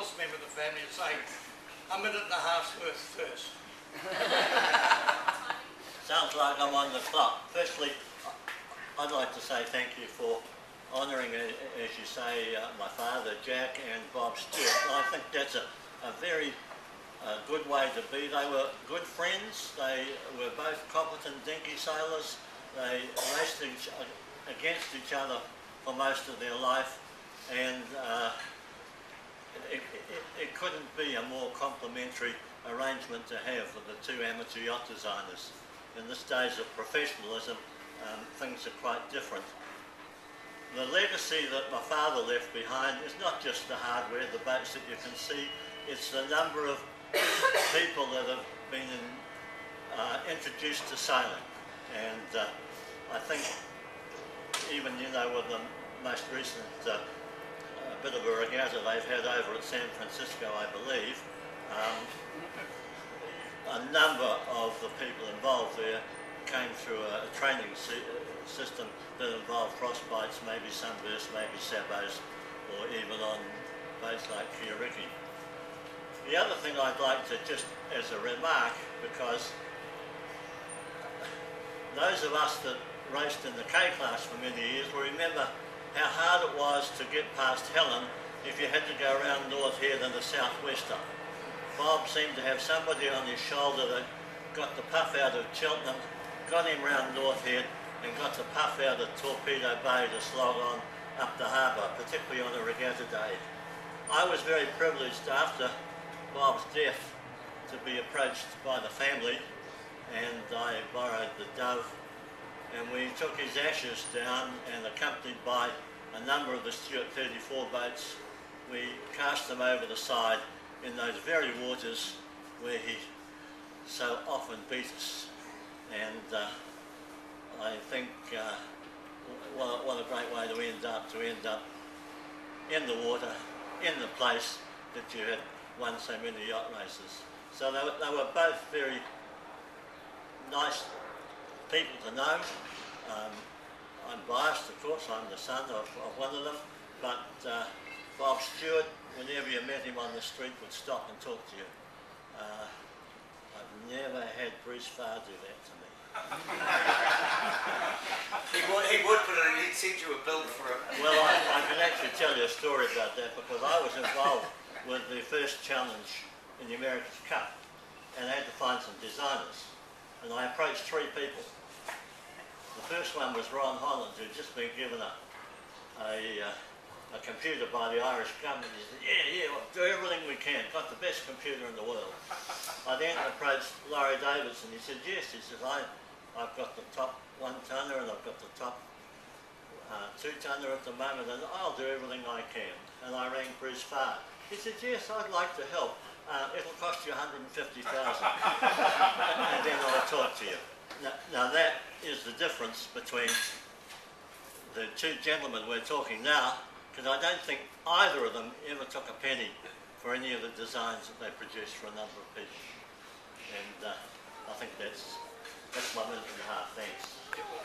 oldest member of the family to say, a minute and a half's worth first. Sounds like I'm on the clock. Firstly, I'd like to say thank you for honouring, as you say, my father, Jack, and Bob Stewart. I think that's a very good way to be. They were good friends. They were both competent dinghy sailors. They raced against each other for most of their life, and it couldn't be a more complementary arrangement to have for the two amateur yacht designers. In this days of professionalism, things are quite different. The legacy that my father left behind is not just the hardware, the boats that you can see, it's the number of people that have been introduced to sailing. And I think even, you know, with the most recent bit of a regatta they've had over at San Francisco, I believe, a number of the people involved there came through a training system that involved frostbites, maybe sunbursts, maybe sabots, or even on boats like Kioriki. The other thing I'd like to, just as a remark, because those of us that raced in the K class for many years will remember how hard it was to get past Helen if you had to go around North Head and the Southwester. Bob seemed to have somebody on his shoulder that got the puff out of Cheltenham, got him round North Head, and got the puff out of Torpedo Bay to slog on up the harbour, particularly on a regatta day. I was very privileged after Bob's death to be approached by the family, and I borrowed the Dove, and we took his ashes down, and accompanied by a number of the Stewart 34 boats, we cast them over the side in those very waters where he so often beat us. And I think what a great way to end up in the water, in the place that you had won so many yacht races. So they were both very nice people to know. I'm biased, of course, I'm the son of one of them, but Bob Stewart, whenever you met him on the street, would stop and talk to you. I've never had Bruce Farr do that to me. he would, but he'd send you a bill for it. Well, I can actually tell you a story about that, because I was involved with the first challenge in the America's Cup, and I had to find some designers, and I approached three people. The first one was Ron Holland, who'd just been given a computer by the Irish government. He said, yeah, we'll do everything we can, got the best computer in the world. I then approached Laurie Davidson. He said, yes, he says, I've got the top 1-tonner and I've got the top 2-tonner at the moment, and I'll do everything I can. And I rang Bruce Farr. He said, yes, I'd like to help. It'll cost you $150,000 and then I'll talk to you. Now that is the difference between the two gentlemen we're talking now, because I don't think either of them ever took a penny for any of the designs that they produced for a number of people. And I think that's my minute and a half. Thanks.